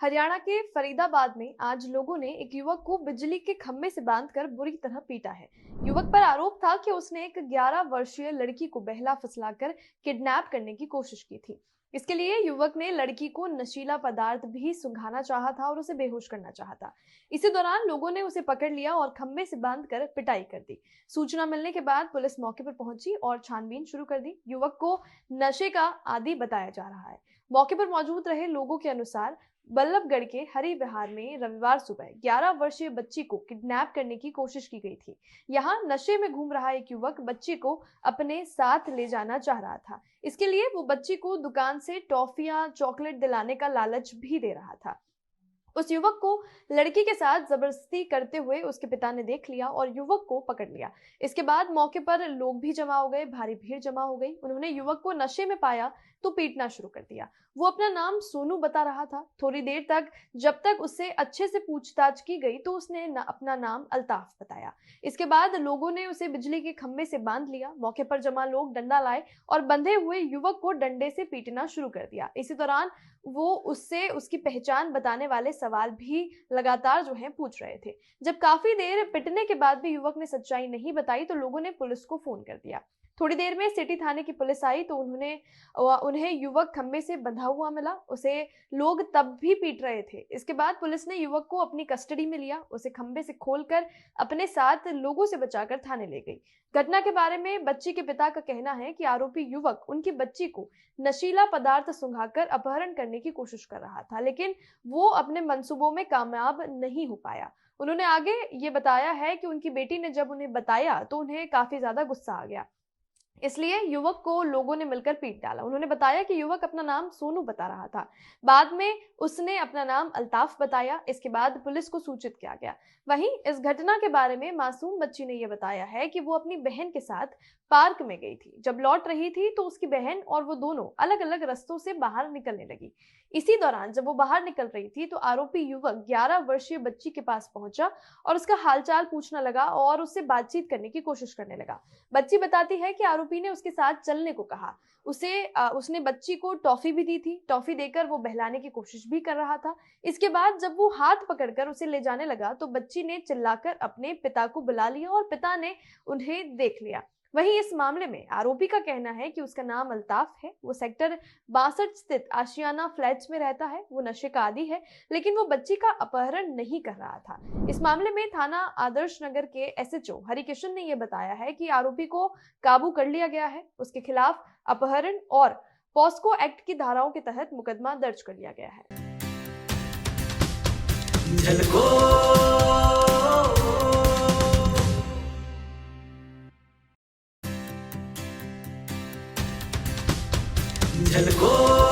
हरियाणा के फरीदाबाद में आज लोगों ने एक युवक को बिजली के खंभे से बांधकर बुरी तरह पीटा है। युवक पर आरोप था कि उसने एक 11 वर्षीय लड़की को बहला फुसलाकर किडनैप करने की कोशिश की थी। इसके लिए युवक ने लड़की को नशीला पदार्थ भी सुंघाना चाहा था और उसे बेहोश करना चाहा था। इसी दौरान लोगों ने उसे पकड़ लिया और खंभे से बांधकर पिटाई कर दी। सूचना मिलने के बाद पुलिस मौके पर पहुंची और छानबीन शुरू कर दी। युवक को नशे का आदी बताया जा रहा है। मौके पर मौजूद रहे लोगों के अनुसार बल्लभगढ़ के हरि विहार में रविवार सुबह 11 वर्षीय बच्ची को किडनैप करने की कोशिश की गई थी। यहाँ नशे में घूम रहा एक युवक बच्ची को अपने साथ ले जाना चाह रहा था। इसके लिए वो बच्ची को दुकान से टॉफियां, चॉकलेट दिलाने का लालच भी दे रहा था। उस युवक को लड़की के साथ जबरदस्ती करते हुए उसके पिता ने देख लिया और युवक को पकड़ लिया। इसके बाद मौके पर लोग भी जमा हो गए, भारी भीड़ जमा हो गई। उन्होंने युवक को नशे में पाया तो पीटना शुरू कर दिया। वो अपना नाम सोनू बता रहा था। थोड़ी देर तक जब तक उससे अच्छे से पूछताछ की गई तो उसने अपना नाम अल्ताफ बताया। इसके बाद लोगों ने उसे बिजली के खंभे से बांध लिया। मौके पर जमा लोग डंडा लाए और बंधे हुए युवक को डंडे से पीटना शुरू कर दिया। इसी दौरान वो उससे उसकी पहचान बताने वाले सवाल भी लगातार पूछ रहे थे। जब काफी देर पिटने के बाद भी युवक ने सच्चाई नहीं बताई तो लोगों ने पुलिस को फोन कर दिया। थोड़ी देर में सिटी थाने की पुलिस आई तो उन्हें युवक खंबे से बंधा हुआ मिला। उसे लोग तब भी पीट रहे थे। इसके बाद पुलिस ने युवक को अपनी कस्टडी में लिया। उसे खंबे से खोलकर अपने साथ लोगों से बचाकर थाने ले गई। घटना के बारे में बच्ची के पिता का कहना है कि आरोपी युवक उनकी बच्ची को नशीला पदार्थ सुंघाकर अपहरण करने की कोशिश कर रहा था, लेकिन वो अपने मंसूबों में कामयाब नहीं हो पाया। उन्होंने आगे ये बताया है कि उनकी बेटी ने जब उन्हें बताया तो उन्हें काफी ज्यादा गुस्सा आ गया, इसलिए युवक को लोगों ने मिलकर पीट डाला। उन्होंने बताया कि युवक अपना नाम सोनू बता रहा था। बाद में उसने अपना नाम अल्ताफ बताया। इसके बाद पुलिस को सूचित किया गया। वहीं इस घटना के बारे में मासूम बच्ची ने यह बताया है कि वो अपनी बहन के साथ पार्क में गई थी। जब लौट रही थी तो उसकी बहन और वो दोनों अलग अलग रास्तों से बाहर निकलने लगी। इसी दौरान जब वो बाहर निकल रही थी तो आरोपी युवक 11 वर्षीय बच्ची के पास पहुंचा और उसका हालचाल पूछने लगा और उससे बातचीत करने की कोशिश करने लगा। बच्ची बताती है कि आरोपी ने उसके साथ चलने को कहा। उसने बच्ची को टॉफी भी दी थी। टॉफी देकर वो बहलाने की कोशिश भी कर रहा था। इसके बाद जब वो हाथ पकड़कर उसे ले जाने लगा तो बच्ची ने चिल्लाकर अपने पिता को बुला लिया और पिता ने उन्हें देख लिया। वहीं इस मामले में आरोपी का कहना है कि उसका नाम अल्ताफ है। वो सेक्टर 62 स्थित आशियाना फ्लैट्स में रहता है। वो नशे का आदी है, लेकिन वो बच्ची का अपहरण नहीं कर रहा था। इस मामले में थाना आदर्श नगर के एसएचओ हरिकिशन ने यह बताया है कि आरोपी को काबू कर लिया गया है। उसके खिलाफ अपहरण और पॉस्को एक्ट की धाराओं के तहत मुकदमा दर्ज कर लिया गया है। झलको